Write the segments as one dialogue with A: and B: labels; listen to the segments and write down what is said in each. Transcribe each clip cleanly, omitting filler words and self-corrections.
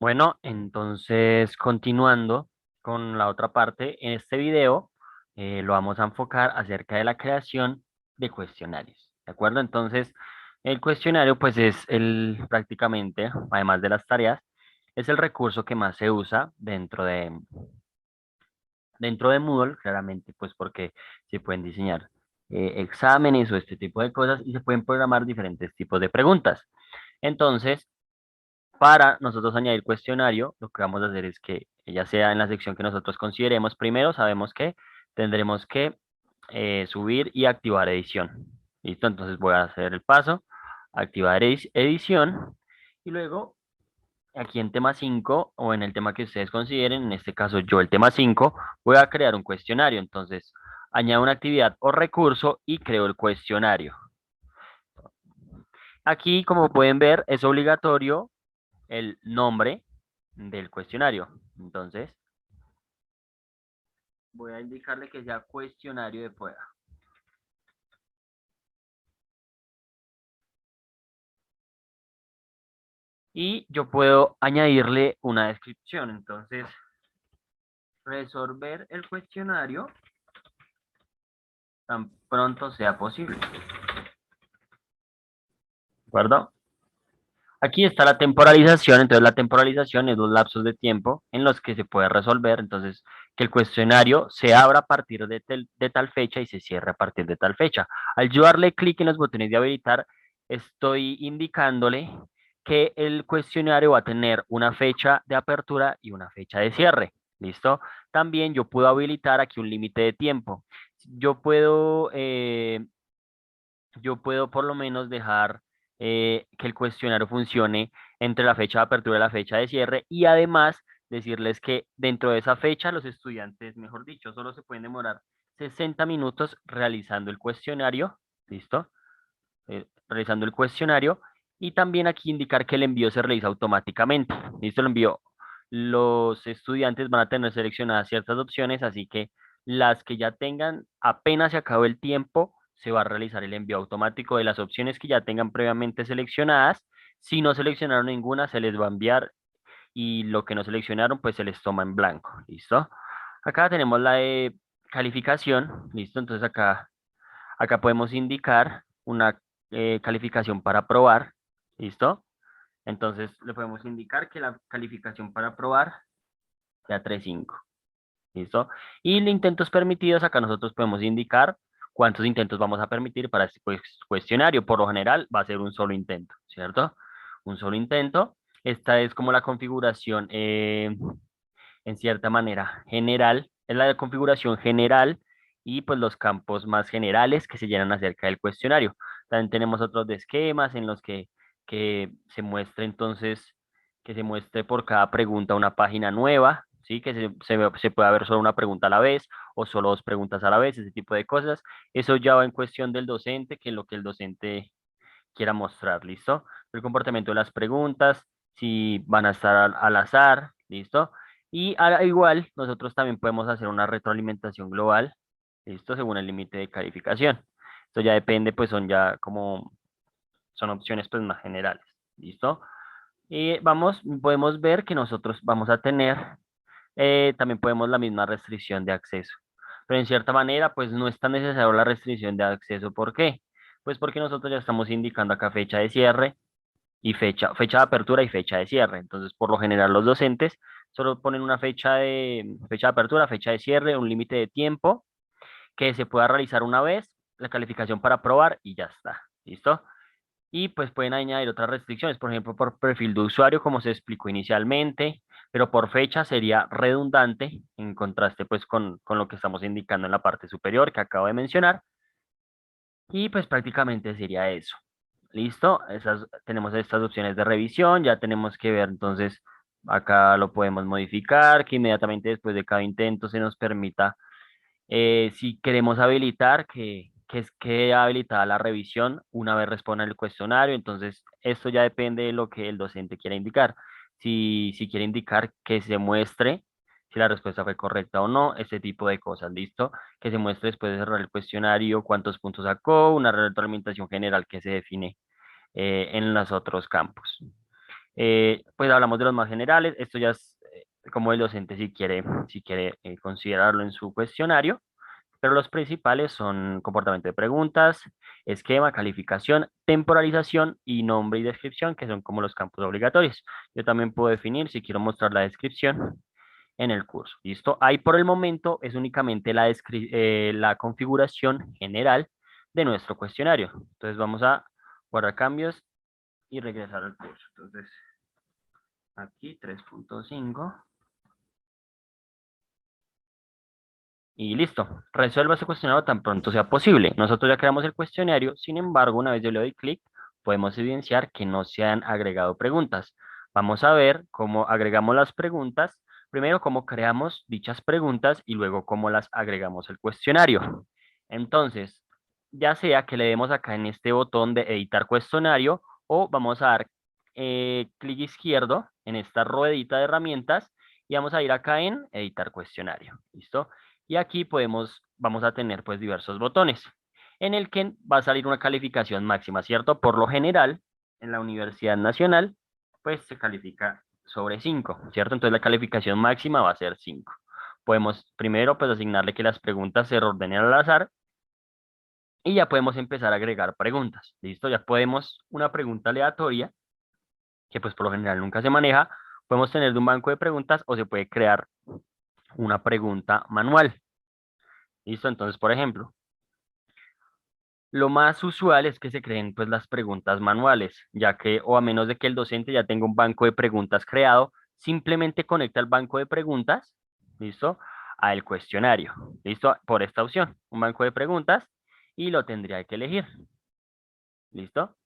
A: Bueno, entonces continuando con la otra parte, en este video lo vamos a enfocar acerca de la creación de cuestionarios, ¿de acuerdo? Entonces, el cuestionario pues es prácticamente, además de las tareas, es el recurso que más se usa dentro de Moodle, claramente pues porque se pueden diseñar exámenes o este tipo de cosas y se pueden programar diferentes tipos de preguntas. Entonces, para nosotros añadir cuestionario, lo que vamos a hacer es que ya sea en la sección que nosotros consideremos, primero sabemos que tendremos que subir y activar edición. ¿Listo? Entonces voy a hacer el paso, activar edición y luego aquí en tema 5 o en el tema que ustedes consideren, en este caso yo el tema 5 voy a crear un cuestionario. Entonces añado una actividad o recurso y creo el cuestionario. Aquí, como pueden ver, es obligatorio el nombre del cuestionario. Entonces, voy a indicarle que sea cuestionario de prueba. Y yo puedo añadirle una descripción. Entonces, resolver el cuestionario tan pronto sea posible. ¿De acuerdo? Aquí está la temporalización, entonces la temporalización es los lapsos de tiempo en los que se puede resolver, entonces que el cuestionario se abra a partir de tal fecha y se cierre a partir de tal fecha. Al yo darle clic en los botones de habilitar, estoy indicándole que el cuestionario va a tener una fecha de apertura y una fecha de cierre. ¿Listo? También yo puedo habilitar aquí un límite de tiempo. Yo puedo, eh, yo puedo por lo menos dejar que el cuestionario funcione entre la fecha de apertura y la fecha de cierre y además decirles que dentro de esa fecha los estudiantes, mejor dicho, solo se pueden demorar 60 minutos realizando el cuestionario, ¿listo? Realizando el cuestionario y también aquí indicar que el envío se realiza automáticamente, ¿listo? El envío, los estudiantes van a tener seleccionadas ciertas opciones, así que las que ya tengan, apenas se acabó el tiempo, se va a realizar el envío automático de las opciones que ya tengan previamente seleccionadas. Si no seleccionaron ninguna, se les va a enviar y lo que no seleccionaron, pues se les toma en blanco. ¿Listo? Acá tenemos la de calificación. ¿Listo? Entonces acá podemos indicar una calificación para probar. ¿Listo? Entonces le podemos indicar que la calificación para probar sea 3.5. ¿Listo? Y de intentos permitidos, acá nosotros podemos indicar cuántos intentos vamos a permitir para este cuestionario. Por lo general va a ser un solo intento, ¿cierto? Un solo intento. Esta es como la configuración, en cierta manera, general. Es la configuración general y pues los campos más generales que se llenan acerca del cuestionario. También tenemos otros de esquemas en los que se muestre entonces, que se muestre por cada pregunta una página nueva, ¿sí? Que se pueda ver solo una pregunta a la vez o solo dos preguntas a la vez, ese tipo de cosas. Eso ya va en cuestión del docente, que es lo que el docente quiera mostrar, ¿listo? El comportamiento de las preguntas, si van a estar al azar, ¿listo? Y igual, nosotros también podemos hacer una retroalimentación global, ¿listo? Según el límite de calificación. Esto ya depende, pues son ya como, son opciones pues más generales, ¿listo? Y podemos ver que nosotros vamos a tener, también podemos la misma restricción de acceso. Pero en cierta manera, pues no es tan necesario la restricción de acceso. ¿Por qué? Pues porque nosotros ya estamos indicando acá fecha de cierre y fecha de apertura y fecha de cierre. Entonces, por lo general, los docentes solo ponen una fecha de apertura, fecha de cierre, un límite de tiempo que se pueda realizar una vez, la calificación para aprobar y ya está. ¿Listo? Y pues pueden añadir otras restricciones, por ejemplo, por perfil de usuario, como se explicó inicialmente, pero por fecha sería redundante en contraste pues con lo que estamos indicando en la parte superior que acabo de mencionar. Y pues prácticamente sería eso. Listo, tenemos estas opciones de revisión, ya tenemos que ver entonces, acá lo podemos modificar, que inmediatamente después de cada intento se nos permita, si queremos habilitar, que es que habilitada la revisión una vez responda el cuestionario, entonces esto ya depende de lo que el docente quiera indicar. Si quiere indicar que se muestre si la respuesta fue correcta o no, ese tipo de cosas, ¿listo? Que se muestre después de cerrar el cuestionario cuántos puntos sacó, una retroalimentación general que se define en los otros campos. Pues hablamos de los más generales. Esto ya es como el docente si quiere considerarlo en su cuestionario. Pero los principales son comportamiento de preguntas, esquema, calificación, temporalización y nombre y descripción, que son como los campos obligatorios. Yo también puedo definir si quiero mostrar la descripción en el curso. ¿Listo? Ahí por el momento es únicamente la configuración general de nuestro cuestionario. Entonces vamos a guardar cambios y regresar al curso. Entonces, aquí 3.5. Y listo, resuelva su cuestionario tan pronto sea posible. Nosotros ya creamos el cuestionario, sin embargo, una vez yo le doy clic, podemos evidenciar que no se han agregado preguntas. Vamos a ver cómo agregamos las preguntas, primero cómo creamos dichas preguntas y luego cómo las agregamos al cuestionario. Entonces, ya sea que le demos acá en este botón de editar cuestionario o vamos a dar clic izquierdo en esta ruedita de herramientas y vamos a ir acá en editar cuestionario. ¿Listo? Y aquí vamos a tener pues diversos botones en el que va a salir una calificación máxima, ¿cierto? Por lo general, en la Universidad Nacional, pues se califica sobre 5, ¿cierto? Entonces la calificación máxima va a ser 5. Podemos primero pues asignarle que las preguntas se ordenen al azar y ya podemos empezar a agregar preguntas, ¿listo? Ya podemos una pregunta aleatoria, que pues por lo general nunca se maneja, podemos tener de un banco de preguntas o se puede crear una pregunta manual. ¿Listo? Entonces, por ejemplo, lo más usual es que se creen pues las preguntas manuales, ya que o a menos de que el docente ya tenga un banco de preguntas creado, simplemente conecta el banco de preguntas, ¿listo? A el cuestionario, ¿listo? Por esta opción, un banco de preguntas y lo tendría que elegir, ¿listo?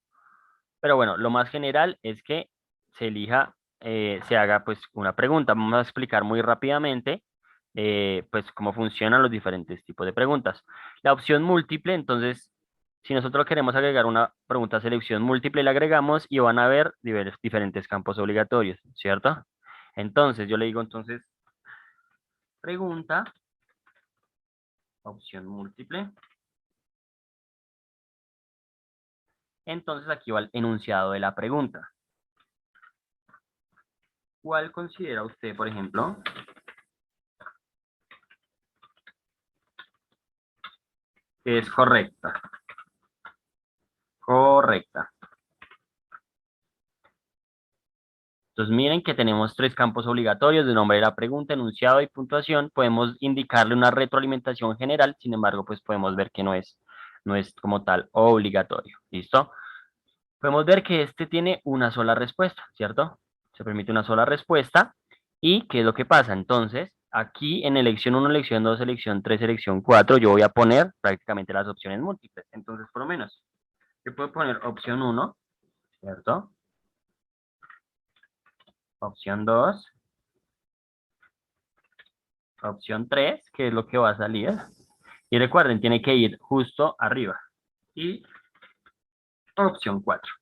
A: Pero bueno, lo más general es que se haga pues una pregunta. Vamos a explicar muy rápidamente pues cómo funcionan los diferentes tipos de preguntas. La opción múltiple, entonces, si nosotros queremos agregar una pregunta a selección múltiple, la agregamos y van a haber diferentes campos obligatorios, ¿cierto? Entonces, yo le digo entonces, pregunta, opción múltiple. Entonces aquí va el enunciado de la pregunta. ¿Cuál considera usted, por ejemplo, que es correcta? Correcta. Entonces miren que tenemos tres campos obligatorios de nombre de la pregunta, enunciado y puntuación. Podemos indicarle una retroalimentación general, sin embargo, pues podemos ver que no es como tal obligatorio. ¿Listo? Podemos ver que este tiene una sola respuesta, ¿cierto? Se permite una sola respuesta. ¿Y qué es lo que pasa? Entonces, aquí en elección uno, elección 2, elección 3, elección 4, yo voy a poner prácticamente las opciones múltiples. Entonces, por lo menos, yo puedo poner opción uno, ¿cierto? Opción 2, opción 3, que es lo que va a salir. Y recuerden, tiene que ir justo arriba. Y opción 4.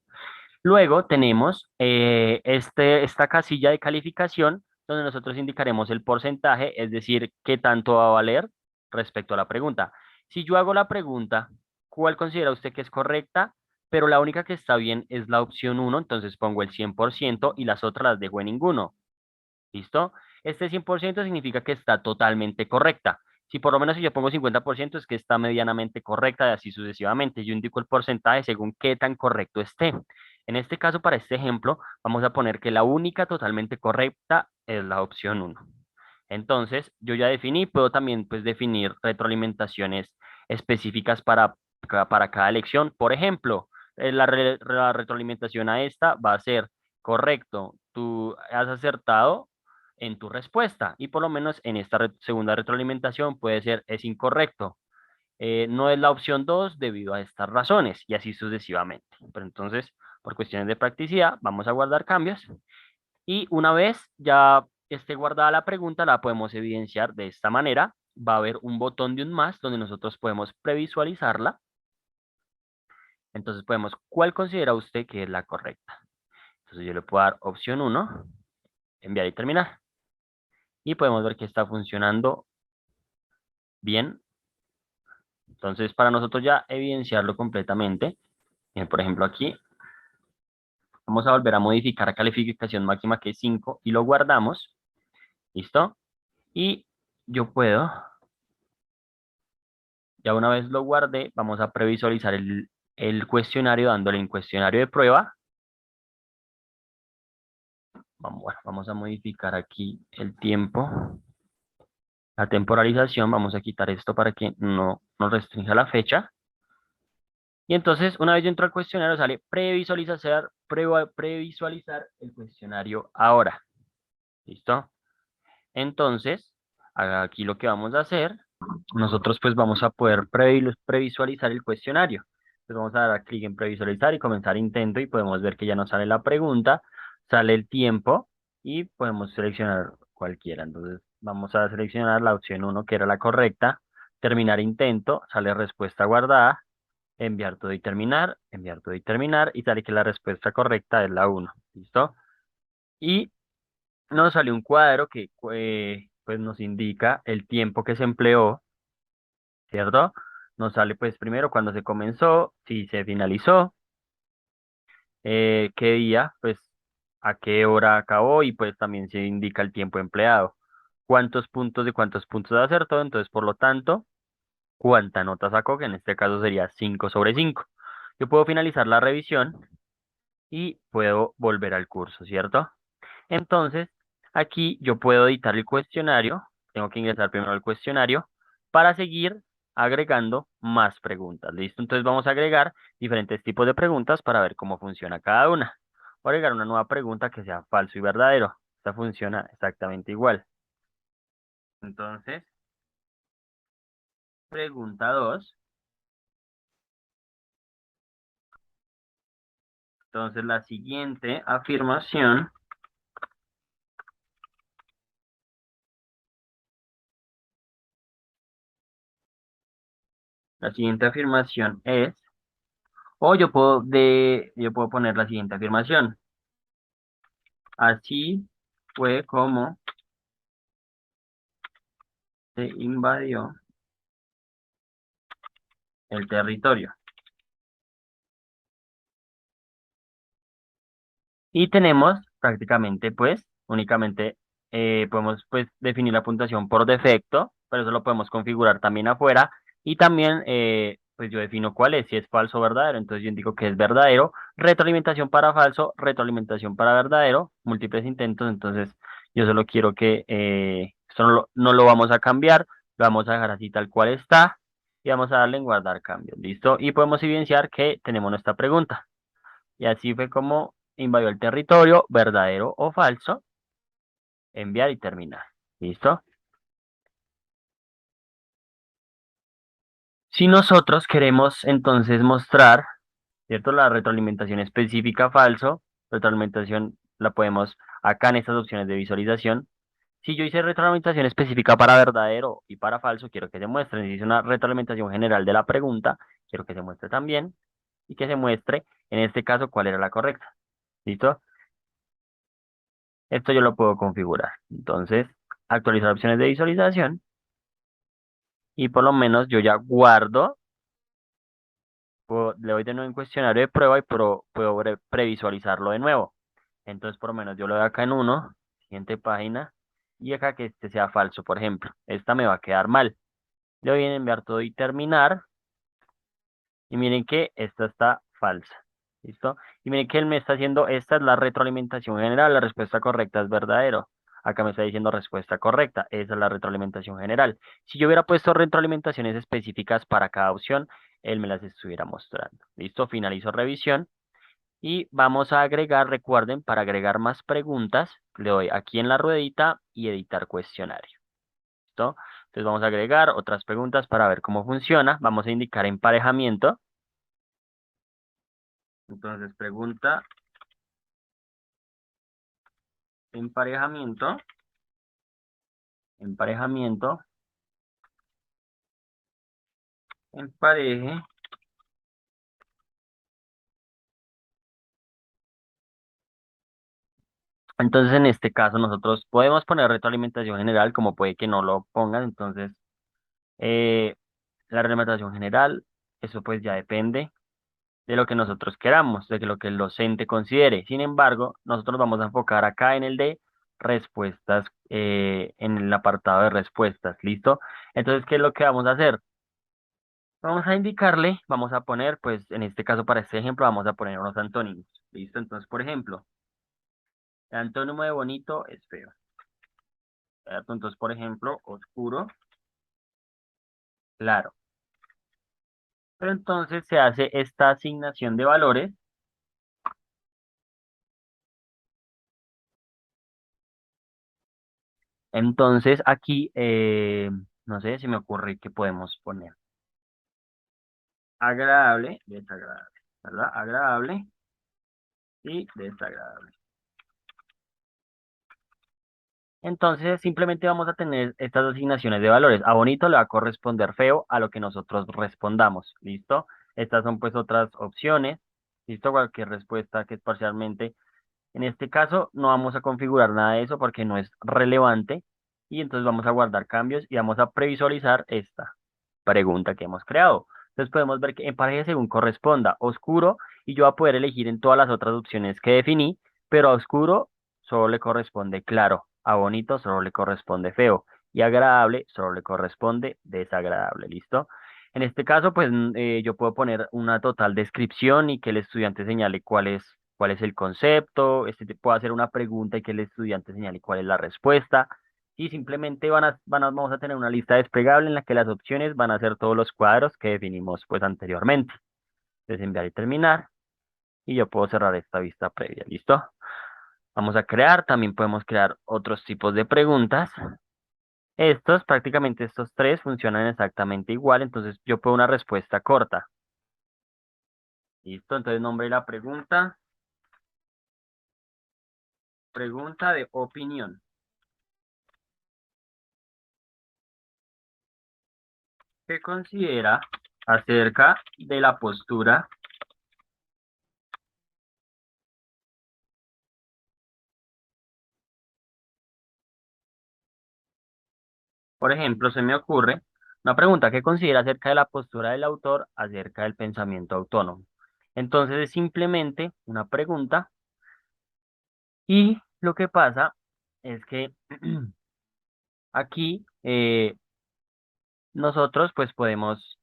A: Luego tenemos esta casilla de calificación donde nosotros indicaremos el porcentaje, es decir, qué tanto va a valer respecto a la pregunta. Si yo hago la pregunta, ¿cuál considera usted que es correcta? Pero la única que está bien es la opción uno, entonces pongo el 100% y las otras las dejo en ninguno. ¿Listo? Este 100% significa que está totalmente correcta. Si por lo menos si yo pongo 50% es que está medianamente correcta y así sucesivamente. Yo indico el porcentaje según qué tan correcto esté. En este caso, para este ejemplo, vamos a poner que la única totalmente correcta es la opción uno. Entonces, yo ya definí, puedo también pues, definir retroalimentaciones específicas para cada elección. Por ejemplo, la retroalimentación a esta va a ser, correcto, tú has acertado en tu respuesta y por lo menos en esta segunda retroalimentación puede ser, es incorrecto. No es la opción 2 debido a estas razones y así sucesivamente. Pero entonces, por cuestiones de practicidad, vamos a guardar cambios y una vez ya esté guardada la pregunta, la podemos evidenciar de esta manera. Va a haber un botón de un más donde nosotros podemos previsualizarla. Entonces podemos, ¿cuál considera usted que es la correcta? Entonces yo le puedo dar opción uno, enviar y terminar. Y podemos ver que está funcionando bien. Entonces para nosotros ya evidenciarlo completamente, por ejemplo aquí, Vamos a volver a modificar a calificación máxima que es 5 y lo guardamos. ¿Listo? Y yo puedo, ya una vez lo guardé, vamos a previsualizar el cuestionario dándole un cuestionario de prueba. Bueno, vamos a modificar aquí el tiempo, la temporalización. Vamos a quitar esto para que no nos restrinja la fecha. Y entonces, una vez yo entro al cuestionario, sale previsualizar el cuestionario ahora. ¿Listo? Entonces, aquí lo que vamos a hacer, nosotros pues vamos a poder previsualizar el cuestionario. Entonces vamos a dar clic en previsualizar y comenzar intento y podemos ver que ya nos sale la pregunta, sale el tiempo y podemos seleccionar cualquiera. Entonces vamos a seleccionar la opción uno que era la correcta, terminar intento, sale respuesta guardada, enviar todo y terminar y sale que la respuesta correcta es la uno. ¿Listo? Y nos sale un cuadro que pues nos indica el tiempo que se empleó, ¿cierto? Nos sale pues primero cuando se comenzó, si se finalizó, qué día, pues a qué hora acabó y pues también se indica el tiempo empleado. Cuántos puntos acertó, entonces por lo tanto, cuánta nota sacó, que en este caso sería 5/5. Yo puedo finalizar la revisión y puedo volver al curso, ¿cierto? Entonces, aquí yo puedo editar el cuestionario, tengo que ingresar primero al cuestionario para seguir agregando más preguntas. ¿Listo? Entonces vamos a agregar diferentes tipos de preguntas para ver cómo funciona cada una. Voy a agregar una nueva pregunta que sea falso y verdadero. Esta funciona exactamente igual. Entonces, pregunta 2. Entonces, la siguiente afirmación es, o yo puedo poner la siguiente afirmación. Así fue como se invadió el territorio. Y tenemos prácticamente, pues, únicamente podemos pues definir la puntuación por defecto, pero eso lo podemos configurar también afuera. Y también, pues yo defino cuál es, si es falso o verdadero. Entonces yo indico que es verdadero, retroalimentación para falso, retroalimentación para verdadero, múltiples intentos. Entonces yo solo quiero que esto no lo vamos a cambiar, lo vamos a dejar así tal cual está. Y vamos a darle en guardar cambios, ¿listo? Y podemos evidenciar que tenemos nuestra pregunta. Y así fue como invadió el territorio, verdadero o falso, enviar y terminar. ¿Listo? Si nosotros queremos entonces mostrar, ¿cierto? La retroalimentación específica falso, retroalimentación la podemos acá en estas opciones de visualización. Si yo hice retroalimentación específica para verdadero y para falso, quiero que se muestre. Si hice una retroalimentación general de la pregunta, quiero que se muestre también y que se muestre, en este caso, cuál era la correcta. ¿Listo? Esto yo lo puedo configurar. Entonces, actualizar opciones de visualización y por lo menos yo ya guardo, le doy de nuevo en cuestionario de prueba y puedo previsualizarlo de nuevo. Entonces, por lo menos yo lo doy acá en uno, siguiente página, y acá que este sea falso, por ejemplo. Esta me va a quedar mal. Le doy en enviar todo y terminar. Y miren que esta está falsa. ¿Listo? Y miren que él me está haciendo, esta es la retroalimentación general, la respuesta correcta es verdadero. Acá me está diciendo respuesta correcta, esa es la retroalimentación general. Si yo hubiera puesto retroalimentaciones específicas para cada opción, él me las estuviera mostrando. ¿Listo? Finalizo revisión y vamos a agregar, recuerden, para agregar más preguntas, le doy aquí en la ruedita y editar cuestionario. ¿Listo? Entonces vamos a agregar otras preguntas para ver cómo funciona. Vamos a indicar emparejamiento. Entonces, pregunta, emparejamiento, emparejamiento, empareje. Entonces, en este caso, nosotros podemos poner retroalimentación general, como puede que no lo pongan. Entonces, eh, la retroalimentación general, eso pues ya depende. de lo que nosotros queramos, de lo que el docente considere. Sin embargo, nosotros nos vamos a enfocar acá en el de respuestas, en el apartado de respuestas, ¿listo? Entonces, ¿qué es lo que vamos a hacer? Vamos a indicarle, vamos a poner, pues en este caso para este ejemplo, vamos a poner unos antónimos, ¿listo? Entonces, por ejemplo, el antónimo de bonito es feo, ¿cierto? Entonces, por ejemplo, oscuro, claro. Pero entonces se hace esta asignación de valores. Entonces aquí, no sé, si me ocurre que podemos poner agradable, desagradable, ¿verdad? Agradable y desagradable. Entonces simplemente vamos a tener estas asignaciones de valores. A bonito le va a corresponder feo a lo que nosotros respondamos, ¿listo? Estas son pues otras opciones, ¿listo? Cualquier respuesta que es parcialmente. En este caso no vamos a configurar nada de eso porque no es relevante y entonces vamos a guardar cambios y vamos a previsualizar esta pregunta que hemos creado. Entonces podemos ver que empareje según corresponda. Oscuro y yo voy a poder elegir en todas las otras opciones que definí, pero a oscuro solo le corresponde claro, a bonito solo le corresponde feo y agradable solo le corresponde desagradable. ¿Listo? En este caso, pues yo puedo poner una total descripción y que el estudiante señale cuál es el concepto, puedo hacer una pregunta y que el estudiante señale cuál es la respuesta. Y simplemente vamos a tener una lista desplegable en la que las opciones van a ser todos los cuadros que definimos pues anteriormente. Entonces enviar y terminar. Y yo puedo cerrar esta vista previa. ¿Listo? Vamos a crear. También podemos crear otros tipos de preguntas. Prácticamente estos tres funcionan exactamente igual. Entonces yo puedo una respuesta corta. ¿Listo? Entonces nombre de la pregunta. Pregunta de opinión. ¿Qué considera acerca de la postura? Por ejemplo, se me ocurre una pregunta que considera acerca de la postura del autor acerca del pensamiento autónomo. Entonces es simplemente una pregunta y lo que pasa es que aquí nosotros pues podemos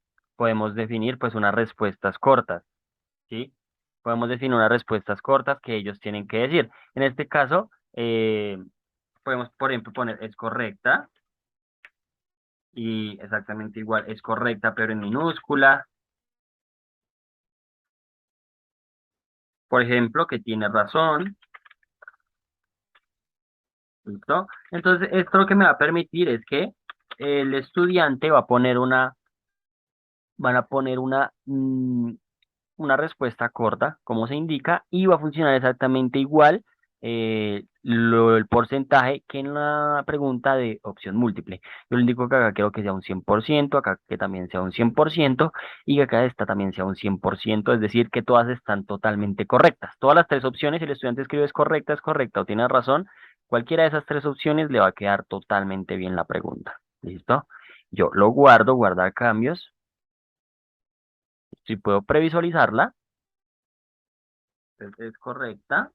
A: definir pues unas respuestas cortas, ¿sí? Podemos definir unas respuestas cortas que ellos tienen que decir. En este caso, podemos, por ejemplo, poner es correcta y exactamente igual, es correcta pero en minúscula. Por ejemplo, que tiene razón, ¿listo? Entonces, esto lo que me va a permitir es que el estudiante van a poner una respuesta corta, como se indica, y va a funcionar exactamente igual el porcentaje que en la pregunta de opción múltiple. Yo le indico que acá quiero que sea un 100%, acá que también sea un 100% y que acá esta también sea un 100%, es decir, que todas están totalmente correctas. Todas las tres opciones, si el estudiante escribe es correcta o tiene razón, cualquiera de esas tres opciones le va a quedar totalmente bien la pregunta. ¿Listo? Yo lo guardo, guardar cambios. Si puedo previsualizarla, entonces es correcta.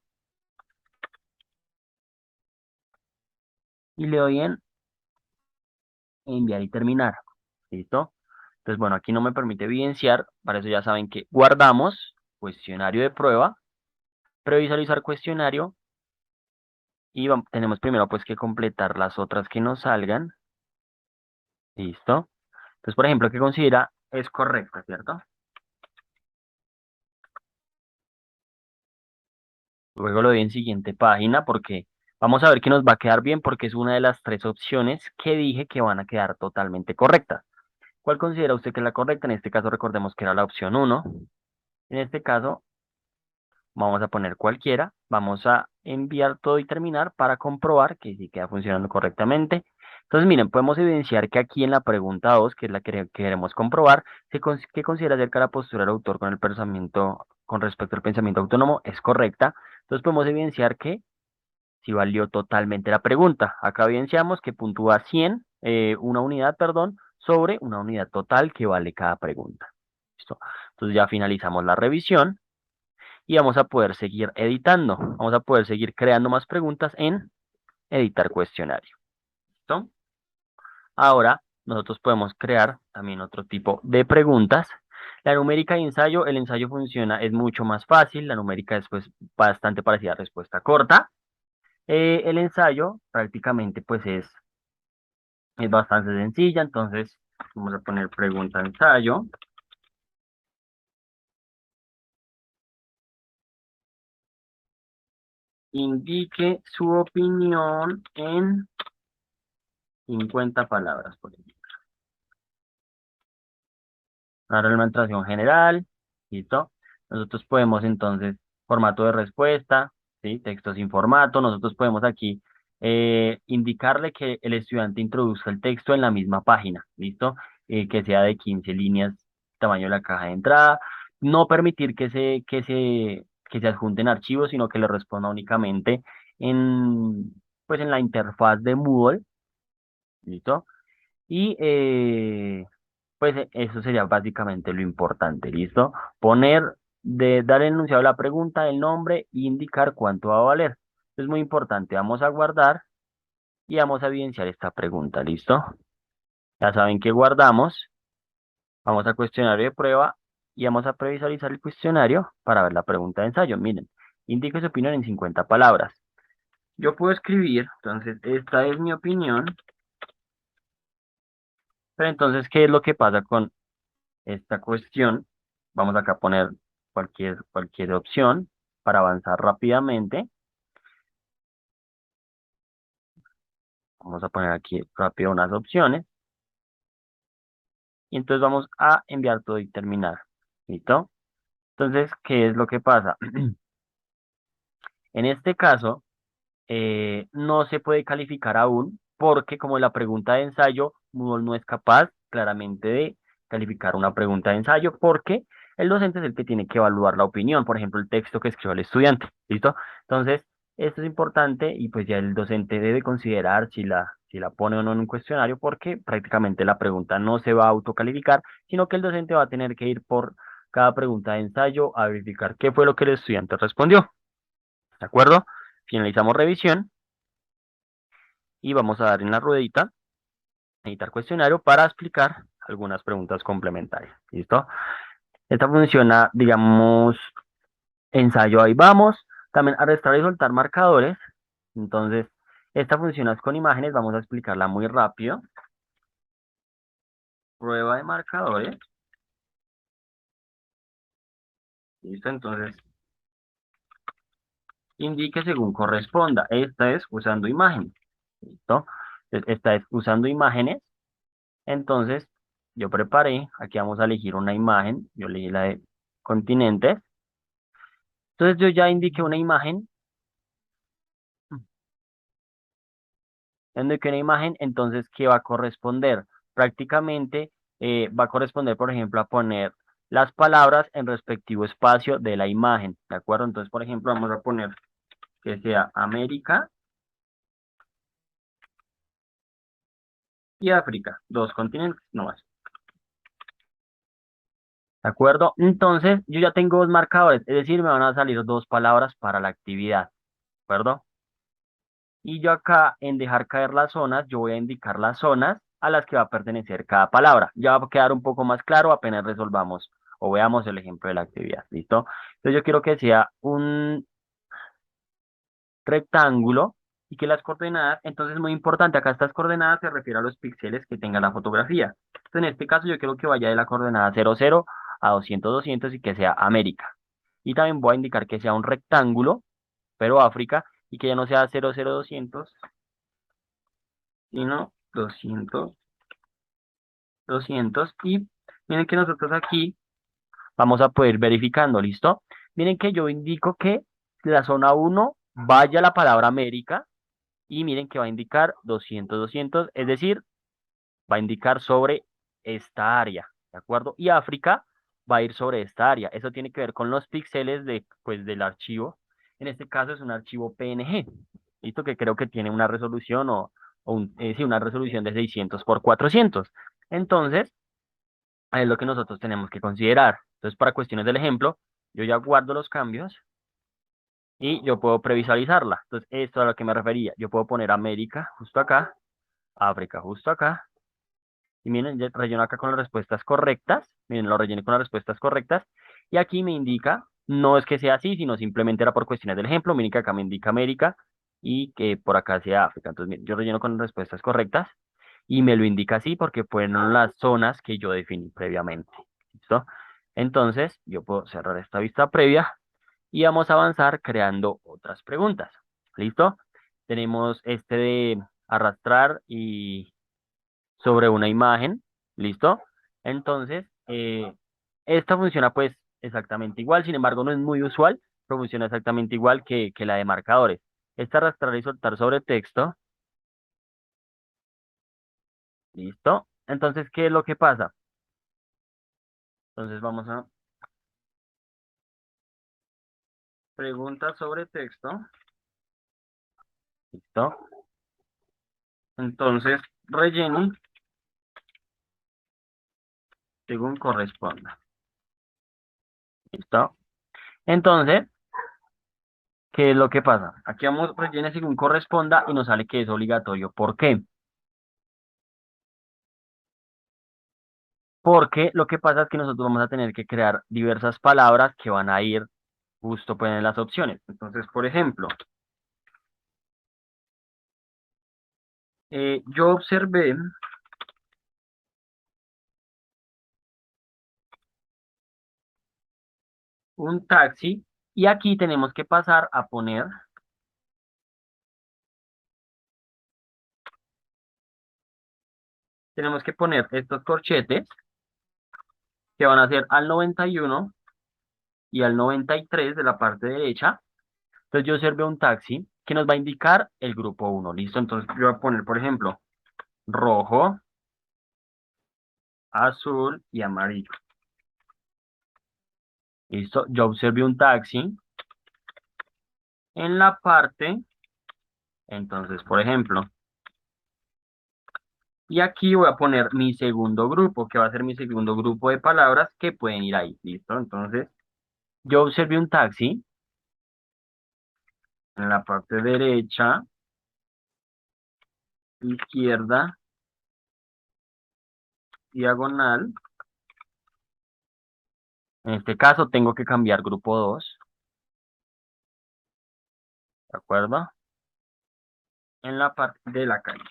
A: Y le doy en enviar y terminar. ¿Listo? Entonces, bueno, aquí no me permite evidenciar, para eso ya saben que guardamos cuestionario de prueba, previsualizar cuestionario y tenemos primero pues que completar las otras que nos salgan. ¿Listo? Entonces, por ejemplo, ¿qué considera es correcta, cierto? Luego lo doy en siguiente página porque vamos a ver que nos va a quedar bien porque es una de las tres opciones que dije que van a quedar totalmente correctas. ¿Cuál considera usted que es la correcta? En este caso recordemos que era la opción uno. En este caso vamos a poner cualquiera, vamos a enviar todo y terminar para comprobar que sí queda funcionando correctamente. Entonces, miren, podemos evidenciar que aquí en la pregunta 2, que es la que queremos comprobar, ¿qué considera acerca de la postura del autor con el pensamiento, con respecto al pensamiento autónomo? Es correcta. Entonces, podemos evidenciar que sí valió totalmente la pregunta. Acá evidenciamos que puntúa 100, una unidad, perdón, sobre una unidad total que vale cada pregunta. ¿Listo? Entonces ya finalizamos la revisión y vamos a poder seguir editando. Vamos a poder seguir creando más preguntas en editar cuestionario. ¿Listo? Ahora nosotros podemos crear también otro tipo de preguntas. La numérica y ensayo, el ensayo funciona, es mucho más fácil, la numérica es pues bastante parecida a respuesta corta. El ensayo prácticamente pues es bastante sencilla, entonces vamos a poner pregunta ensayo. Indique su opinión en 50 palabras, por ejemplo. Una reglamentación general, ¿listo? Nosotros podemos entonces, formato de respuesta, ¿sí? Texto sin formato. Nosotros podemos aquí indicarle que el estudiante introduzca el texto en la misma página, ¿listo? Que sea de 15 líneas, tamaño de la caja de entrada. No permitir que se adjunten archivos, sino que le responda únicamente en, pues en la interfaz de Moodle, ¿listo? Y pues eso sería básicamente lo importante, ¿listo? Dar el enunciado de la pregunta, el nombre e indicar cuánto va a valer. Es muy importante. Vamos a guardar y vamos a evidenciar esta pregunta, ¿listo? Ya saben que guardamos, vamos a cuestionario de prueba y vamos a previsualizar el cuestionario para ver la pregunta de ensayo. Miren, indique su opinión en 50 palabras. Yo puedo escribir, entonces, esta es mi opinión, pero entonces, ¿qué es lo que pasa con esta cuestión? Vamos acá a poner cualquier opción para avanzar rápidamente. Vamos a poner aquí rápido unas opciones. Y entonces vamos a enviar todo y terminar. ¿Listo? Entonces, ¿qué es lo que pasa? En este caso, no se puede calificar aún porque como la pregunta de ensayo, Moodle no es capaz claramente de calificar una pregunta de ensayo porque el docente es el que tiene que evaluar la opinión, por ejemplo, el texto que escribió el estudiante, ¿listo? Entonces, esto es importante y pues ya el docente debe considerar si la pone o no en un cuestionario porque prácticamente la pregunta no se va a autocalificar, sino que el docente va a tener que ir por cada pregunta de ensayo a verificar qué fue lo que el estudiante respondió, ¿de acuerdo? Finalizamos revisión y vamos a dar en la ruedita, editar cuestionario para explicar algunas preguntas complementarias. ¿Listo? Esta funciona, digamos, ensayo, ahí vamos. También arrastrar y soltar marcadores. Entonces, esta funciona con imágenes, vamos a explicarla muy rápido. Prueba de marcadores. ¿Listo? Entonces, indique según corresponda. Esta es usando imágenes. ¿Listo? Esta es usando imágenes. Entonces, yo preparé, aquí vamos a elegir una imagen, yo elegí la de continentes. Entonces yo ya indiqué una imagen, indiqué una imagen, entonces, ¿qué va a corresponder? Prácticamente va a corresponder, por ejemplo, a poner las palabras en respectivo espacio de la imagen, ¿de acuerdo? Entonces, por ejemplo, vamos a poner que sea América y África, dos continentes, no más. ¿De acuerdo? Entonces, yo ya tengo dos marcadores, es decir, me van a salir dos palabras para la actividad, ¿de acuerdo? Y yo acá en dejar caer las zonas, yo voy a indicar las zonas a las que va a pertenecer cada palabra. Ya va a quedar un poco más claro apenas resolvamos o veamos el ejemplo de la actividad. ¿Listo? Entonces yo quiero que sea un rectángulo y que las coordenadas, entonces es muy importante, acá estas coordenadas se refieren a los píxeles que tenga la fotografía. Entonces en este caso yo quiero que vaya de la coordenada 00 a 200, 200 y que sea América. Y también voy a indicar que sea un rectángulo, pero África, y que ya no sea 00, 200 sino 200, 200. Y miren que nosotros aquí vamos a poder verificando, ¿listo? Miren que yo indico que la zona 1 vaya la palabra América y miren que va a indicar 200, 200, es decir, va a indicar sobre esta área, ¿de acuerdo? Y África va a ir sobre esta área. Eso tiene que ver con los píxeles pues, del archivo. En este caso es un archivo PNG, ¿listo? Que creo que tiene una resolución sí, una resolución de 600 por 400. Entonces, es lo que nosotros tenemos que considerar. Entonces, para cuestiones del ejemplo, yo ya guardo los cambios y yo puedo previsualizarla. Entonces, esto es a lo que me refería. Yo puedo poner América justo acá, África justo acá, y miren, ya relleno acá con las respuestas correctas. Miren, lo rellené con las respuestas correctas. Y aquí me indica, no es que sea así, sino simplemente era por cuestiones del ejemplo. Miren que acá me indica América y que por acá sea África. Entonces, miren, yo relleno con las respuestas correctas y me lo indica así porque fueron las zonas que yo definí previamente. ¿Listo? Entonces, yo puedo cerrar esta vista previa y vamos a avanzar creando otras preguntas. ¿Listo? Tenemos este de arrastrar y sobre una imagen. ¿Listo? Entonces, esta funciona pues exactamente igual, sin embargo no es muy usual, pero funciona exactamente igual que la de marcadores. Esta arrastrar y soltar sobre texto. ¿Listo? Entonces, ¿qué es lo que pasa? Entonces vamos a preguntas sobre texto. ¿Listo? Entonces, relleno según corresponda. ¿Listo? Entonces, ¿qué es lo que pasa? Aquí vamos rellene según corresponda y nos sale que es obligatorio. ¿Por qué? Porque lo que pasa es que nosotros vamos a tener que crear diversas palabras que van a ir justo pues, en las opciones. Entonces, por ejemplo, yo observé un taxi y aquí tenemos que pasar a poner, tenemos que poner estos corchetes que van a ser al 91 y al 93 de la parte derecha. Entonces yo observé un taxi que nos va a indicar el grupo uno. ¿Listo? Entonces yo voy a poner, por ejemplo, rojo, azul y amarillo. ¿Listo? Yo observé un taxi en la parte, entonces, por ejemplo, y aquí voy a poner mi segundo grupo, que va a ser mi segundo grupo de palabras que pueden ir ahí. ¿Listo? Entonces, yo observé un taxi en la parte derecha, izquierda, diagonal. En este caso tengo que cambiar grupo 2, ¿de acuerdo? En la parte de la calle.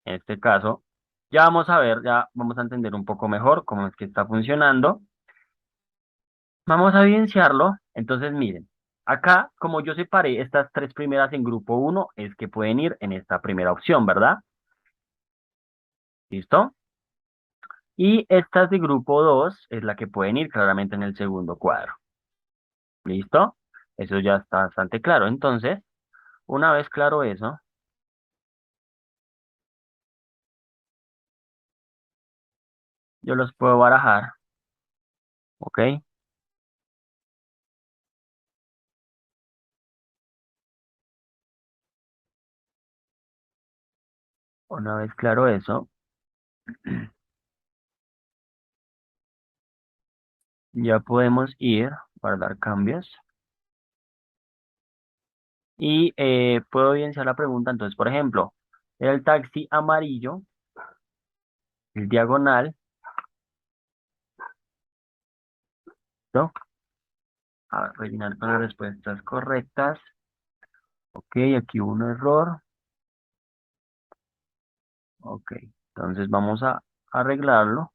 A: En este caso, ya vamos a ver, ya vamos a entender un poco mejor cómo es que está funcionando. Vamos a evidenciarlo. Entonces, miren, acá, como yo separé estas tres primeras en grupo uno, es que pueden ir en esta primera opción, ¿verdad? ¿Listo? Y estas de grupo 2 es la que pueden ir claramente en el segundo cuadro. ¿Listo? Eso ya está bastante claro. Entonces, una vez claro eso, yo los puedo barajar, ¿ok? Una vez claro eso, ya podemos ir, guardar cambios. Y puedo evidenciar la pregunta. Entonces, por ejemplo, el taxi amarillo, el diagonal, ¿no? A ver, rellenar con las respuestas correctas. Ok, aquí hubo un error. Ok, entonces vamos a arreglarlo.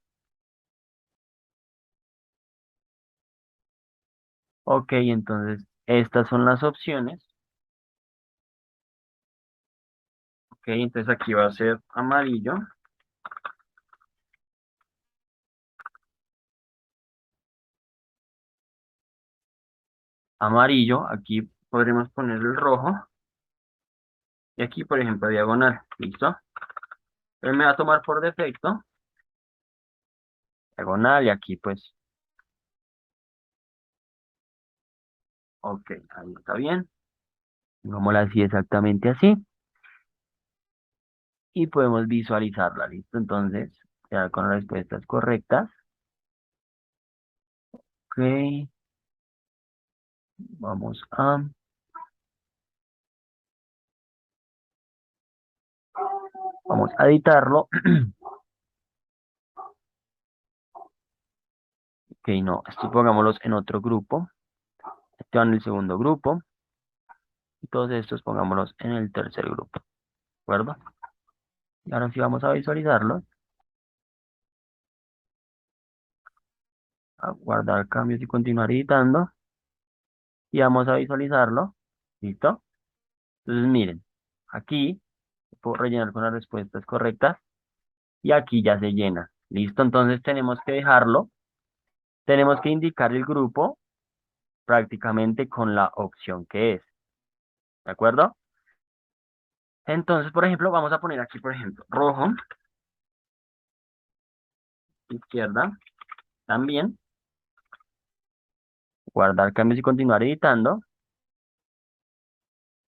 A: Ok, entonces estas son las opciones. Ok, entonces aquí va a ser amarillo. Amarillo, aquí podremos poner el rojo. Y aquí, por ejemplo, diagonal. ¿Listo? Él me va a tomar por defecto. Diagonal y aquí pues, ok, ahí está bien. Pongámosla así exactamente así. Y podemos visualizarla, ¿listo? Entonces, Ya con las respuestas correctas. Ok, vamos a editarlo. Ok, no, estos pongámoslos en otro grupo. Este va en el segundo grupo. Y todos estos pongámoslos en el tercer grupo. ¿De acuerdo? Y ahora sí vamos a visualizarlo. A guardar cambios y continuar editando. Y vamos a visualizarlo. ¿Listo? Entonces miren, aquí puedo rellenar con las respuestas correctas. Y aquí ya se llena. ¿Listo? Entonces tenemos que dejarlo. Tenemos que indicar el grupo prácticamente con la opción que es. ¿De acuerdo? Entonces, por ejemplo, vamos a poner aquí, por ejemplo, rojo, izquierda, también, guardar cambios y continuar editando,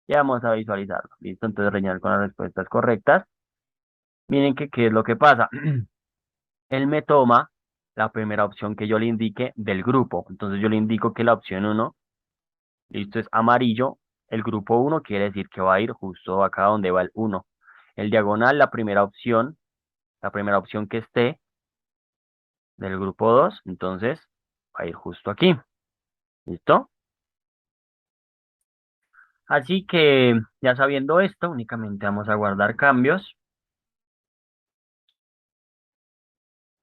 A: y vamos a visualizarlo. ¿Listo? Entonces, rellenar con las respuestas correctas. Miren que, ¿qué es lo que pasa? Él me toma la primera opción que yo le indique del grupo. Entonces, yo le indico que la opción uno, listo, es amarillo. El grupo uno quiere decir que va a ir justo acá donde va el uno. El diagonal, la primera opción que esté del grupo 2 entonces va a ir justo aquí. ¿Listo? Así que ya sabiendo esto, únicamente vamos a guardar cambios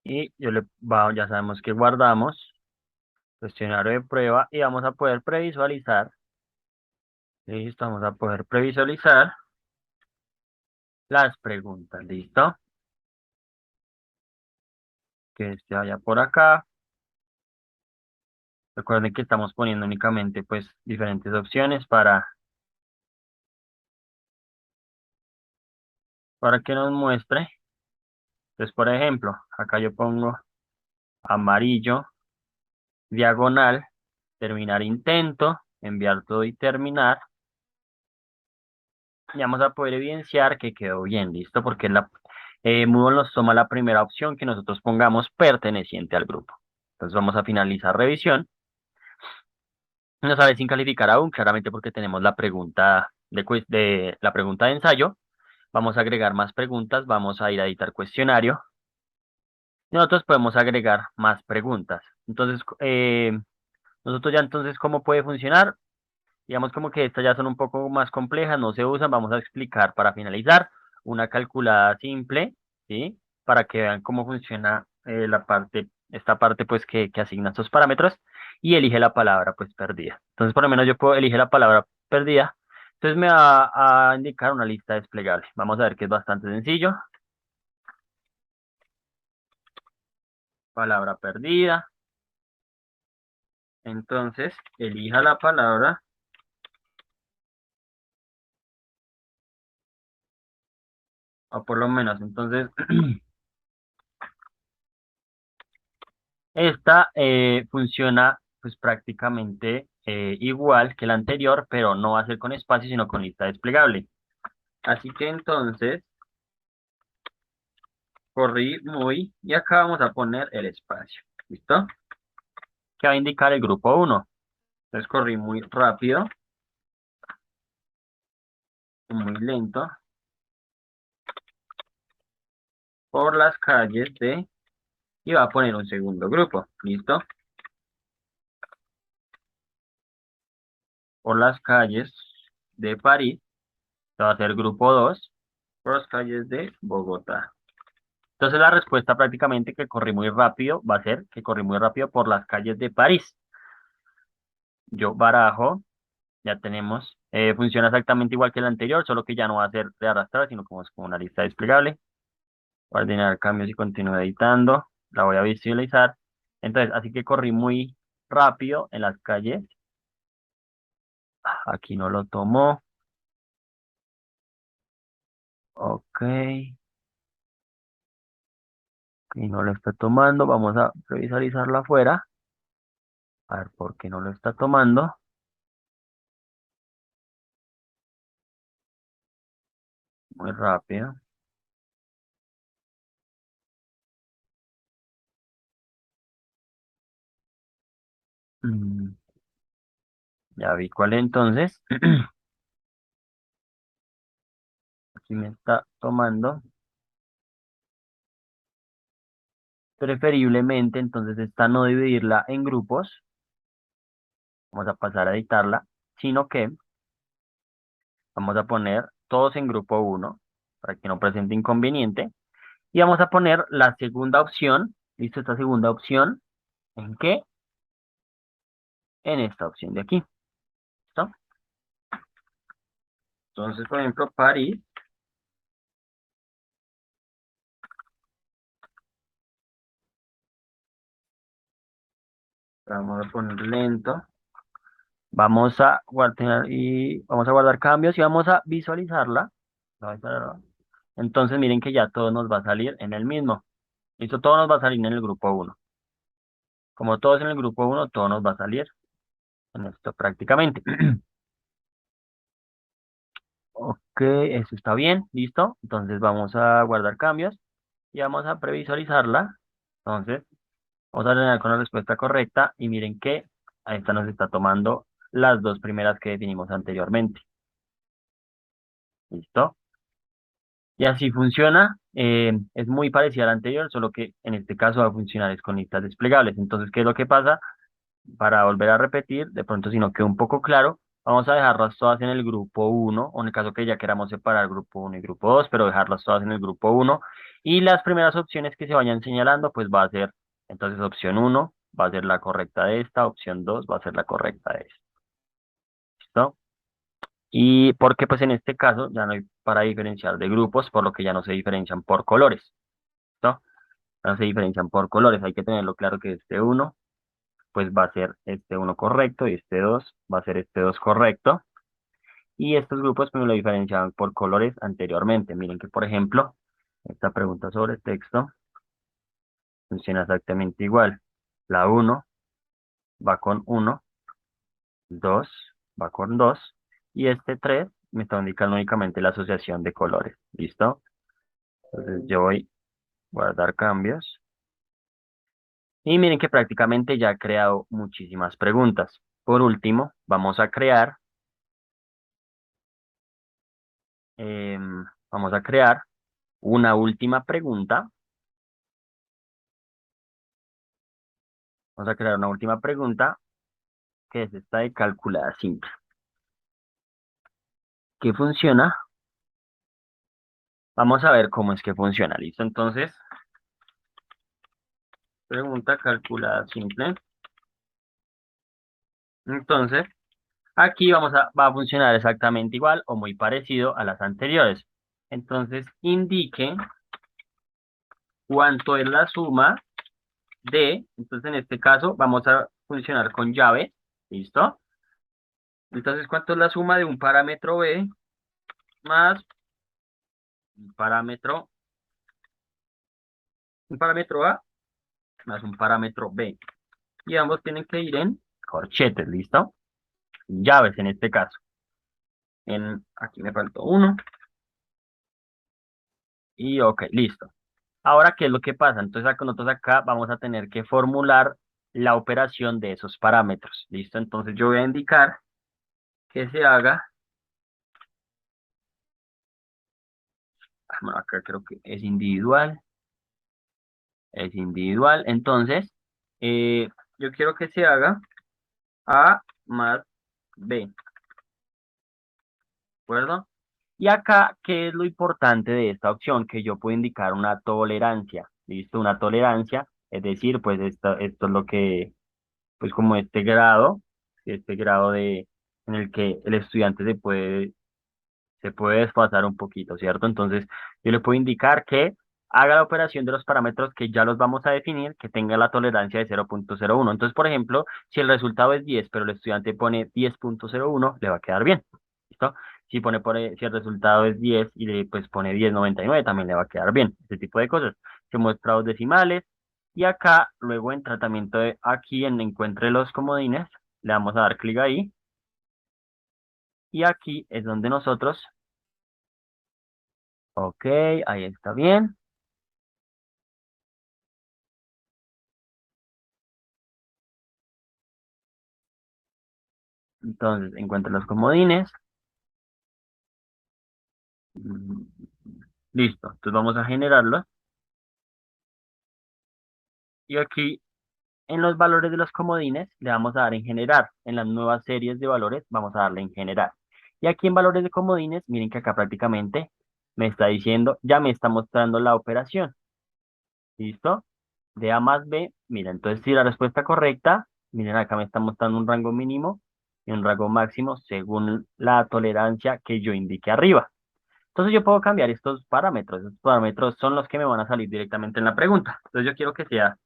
A: y ya sabemos que guardamos cuestionario de prueba y vamos a poder previsualizar. Listo, vamos a poder previsualizar las preguntas. ¿Listo? Que este vaya por acá. Recuerden que estamos poniendo únicamente pues diferentes opciones para que nos muestre. Entonces, por ejemplo, acá yo pongo amarillo, diagonal, terminar intento, enviar todo y terminar. Y vamos a poder evidenciar que quedó bien, ¿listo? Porque Moodle nos toma la primera opción que nosotros pongamos perteneciente al grupo. Entonces vamos a finalizar revisión. No sabe sin calificar aún, claramente porque tenemos la pregunta la pregunta de ensayo. Vamos a agregar más preguntas, vamos a ir a editar cuestionario. Y nosotros podemos agregar más preguntas. Entonces, nosotros ya entonces, ¿cómo puede funcionar? Digamos como que estas ya son un poco más complejas, no se usan. Vamos a explicar para finalizar una calculada simple, ¿sí? Para que vean cómo funciona esta parte pues que asigna estos parámetros y elige la palabra pues perdida. Entonces por lo menos yo puedo elegir la palabra perdida. Entonces me va a indicar una lista desplegable. Vamos a ver que es bastante sencillo. Palabra perdida. Entonces elija la palabra o por lo menos entonces esta funciona pues prácticamente igual que la anterior, pero no va a ser con espacio, sino con lista desplegable. Así que entonces corrí muy y acá vamos a poner el espacio. ¿Listo? Que va a indicar el grupo uno. Entonces corrí muy rápido, muy lento por las calles y va a poner un segundo grupo. ¿Listo? Por las calles de París, va a ser grupo 2 por las calles de Bogotá. Entonces la respuesta prácticamente que corrí muy rápido va a ser que corrí muy rápido por las calles de París. Yo barajo, ya tenemos, funciona exactamente igual que el anterior, solo que ya no va a ser de arrastrar, sino como es como una lista desplegable. Ordenar cambios y continúo editando. La voy a visualizar. Entonces, así que corrí muy rápido en las calles. Aquí no lo tomó. Ok. Aquí no lo está tomando. Vamos a revisualizarla afuera. A ver por qué no lo está tomando. Muy rápido. Mm, Ya vi cuál es entonces. Aquí me está tomando. Preferiblemente, entonces, esta no dividirla en grupos. Vamos a pasar a editarla, sino que vamos a poner todos en grupo uno para que no presente inconveniente. Y vamos a poner la segunda opción. ¿Listo? Esta segunda opción. ¿En qué? En esta opción de aquí. ¿Listo? Entonces, por ejemplo, París. Vamos a poner lento. Vamos a guardar cambios y vamos a visualizarla. Entonces miren que ya todo nos va a salir en el mismo. Listo, todo nos va a salir en el grupo uno. Como todo es en el grupo uno, todo nos va a salir en esto prácticamente. Ok, eso está bien, listo. Entonces vamos a guardar cambios y vamos a previsualizarla. Entonces, vamos a ordenar con la respuesta correcta y miren que a esta nos está tomando las dos primeras que definimos anteriormente. ¿Listo? Y así funciona. Es muy parecida a la anterior, solo que en este caso va a funcionar es con listas desplegables. Entonces, ¿qué es lo que pasa? Para volver a repetir, de pronto si no quedó un poco claro, vamos a dejarlas todas en el grupo uno o en el caso que ya queramos separar grupo uno y grupo 2 pero dejarlas todas en el grupo uno y las primeras opciones que se vayan señalando, pues va a ser, entonces opción uno va a ser la correcta de esta, opción 2 va a ser la correcta de esta. ¿Listo? Y porque pues en este caso ya no hay para diferenciar de grupos, por lo que ya no se diferencian por colores. ¿Listo? No se diferencian por colores, hay que tenerlo claro que este uno pues va a ser este uno correcto y este 2 va a ser este 2 correcto. Y estos grupos pues me lo diferenciaban por colores anteriormente. Miren que, por ejemplo, esta pregunta sobre texto funciona exactamente igual. La uno va con uno, 2 va con 2 y este 3 me está indicando únicamente la asociación de colores. ¿Listo? Entonces yo voy a guardar cambios. Y miren que prácticamente ya he creado muchísimas preguntas. Por último, vamos a crear una última pregunta. Vamos a crear una última pregunta, que es esta de calculada simple. ¿Qué funciona? Vamos a ver cómo es que funciona. ¿Listo? Entonces, pregunta calculada simple. Entonces, aquí va a funcionar exactamente igual o muy parecido a las anteriores. Entonces, indique cuánto es la suma entonces en este caso vamos a funcionar con llave. ¿Listo? Entonces, ¿cuánto es la suma de un parámetro B más un parámetro, un parámetro A más un parámetro B? Y ambos tienen que ir en corchetes, ¿listo? Llaves en este caso. Aquí me faltó uno. Y ok, listo. Ahora, ¿qué es lo que pasa? Entonces, nosotros acá vamos a tener que formular la operación de esos parámetros, ¿listo? Entonces, yo voy a indicar que se haga. Bueno, acá creo que es individual. Es individual. Entonces, eh, yo quiero que se haga A más B, ¿de acuerdo? Y acá, ¿qué es lo importante de esta opción? Que yo puedo indicar una tolerancia, ¿listo? Una tolerancia, es decir, pues esto es lo que, pues como este grado en el que el estudiante se puede desfasar un poquito, ¿cierto? Entonces, yo le puedo indicar que haga la operación de los parámetros que ya los vamos a definir, que tenga la tolerancia de 0,01. Entonces, por ejemplo, si el resultado es 10, pero el estudiante pone 10,01, le va a quedar bien. ¿Listo? Si el resultado es 10 y pues pone 10,99, también le va a quedar bien. Este tipo de cosas. Se muestra los decimales. Y acá, luego en tratamiento aquí en encuentre los comodines, le vamos a dar clic ahí. Y aquí es donde nosotros, ok, ahí está bien. Entonces, encuentra los comodines. Mm, Listo. Entonces vamos a generarlos. Y aquí en los valores de los comodines le vamos a dar en generar. En las nuevas series de valores vamos a darle en generar. Y aquí en valores de comodines, miren que acá prácticamente me está diciendo, ya me está mostrando la operación. ¿Listo? De A más B, mira, entonces si la respuesta correcta, miren acá me está mostrando un rango mínimo y un rango máximo según la tolerancia que yo indique arriba. Entonces yo puedo cambiar estos parámetros. Estos parámetros son los que me van a salir directamente en la pregunta. Entonces yo quiero que sea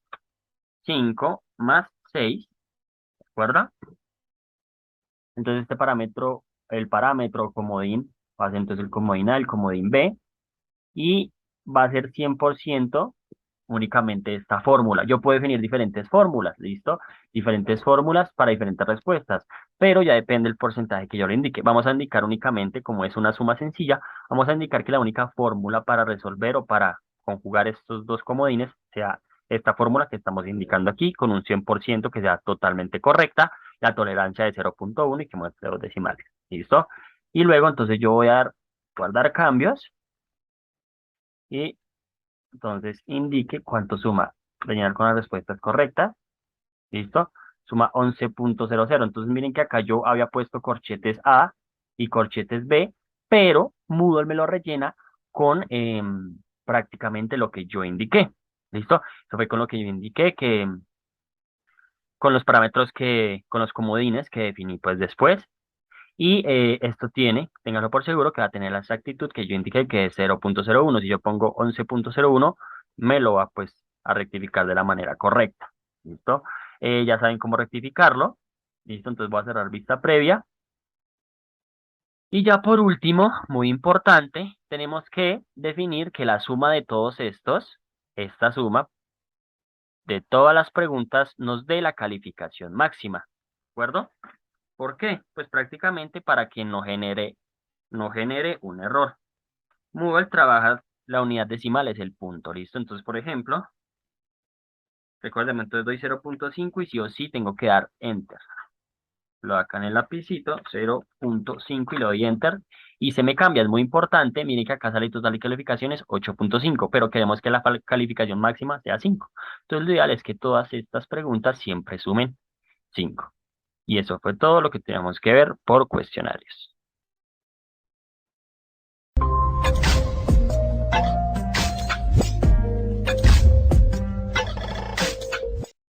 A: 5 más 6, ¿de acuerdo? Entonces este parámetro, el parámetro comodín, va a ser entonces el comodín A, el comodín B, y va a ser 100% únicamente esta fórmula. Yo puedo definir diferentes fórmulas, ¿listo? Diferentes fórmulas para diferentes respuestas, pero ya depende del porcentaje que yo le indique. Vamos a indicar únicamente, como es una suma sencilla, vamos a indicar que la única fórmula para resolver o para conjugar estos dos comodines sea esta fórmula que estamos indicando aquí, con un 100% que sea totalmente correcta, la tolerancia de 0,1 y que muestre dos decimales, ¿listo? Y luego entonces yo voy a dar, guardar cambios y entonces indique cuánto suma. Rellenar con las respuestas correctas. ¿Listo? Suma 11,00. Entonces miren que acá yo había puesto corchetes A y corchetes B, pero Moodle me lo rellena con prácticamente lo que yo indiqué. ¿Listo? Eso fue con lo que yo indiqué, que con los parámetros con los comodines que definí pues después. Y esto tiene, ténganlo por seguro, que va a tener la exactitud que yo indiqué, que es 0,01. Si yo pongo 11,01 me lo va pues a rectificar de la manera correcta. ¿Listo? Ya saben cómo rectificarlo. ¿Listo? Entonces voy a cerrar vista previa. Y ya por último, muy importante, tenemos que definir que la suma de todos estos, esta suma de todas las preguntas, nos dé la calificación máxima. ¿De acuerdo? ¿Por qué? Pues prácticamente para que no genere un error. Moodle trabaja la unidad decimal, es el punto, ¿listo? Entonces, por ejemplo, recuerden, entonces doy 0,5 y sí o sí tengo que dar Enter. Lo doy acá en el lapicito, 0,5 y le doy Enter. Y se me cambia, es muy importante. Miren que acá sale total y calificaciones 8,5, pero queremos que la calificación máxima sea 5. Entonces, lo ideal es que todas estas preguntas siempre sumen 5. Y eso fue todo lo que teníamos que ver por cuestionarios.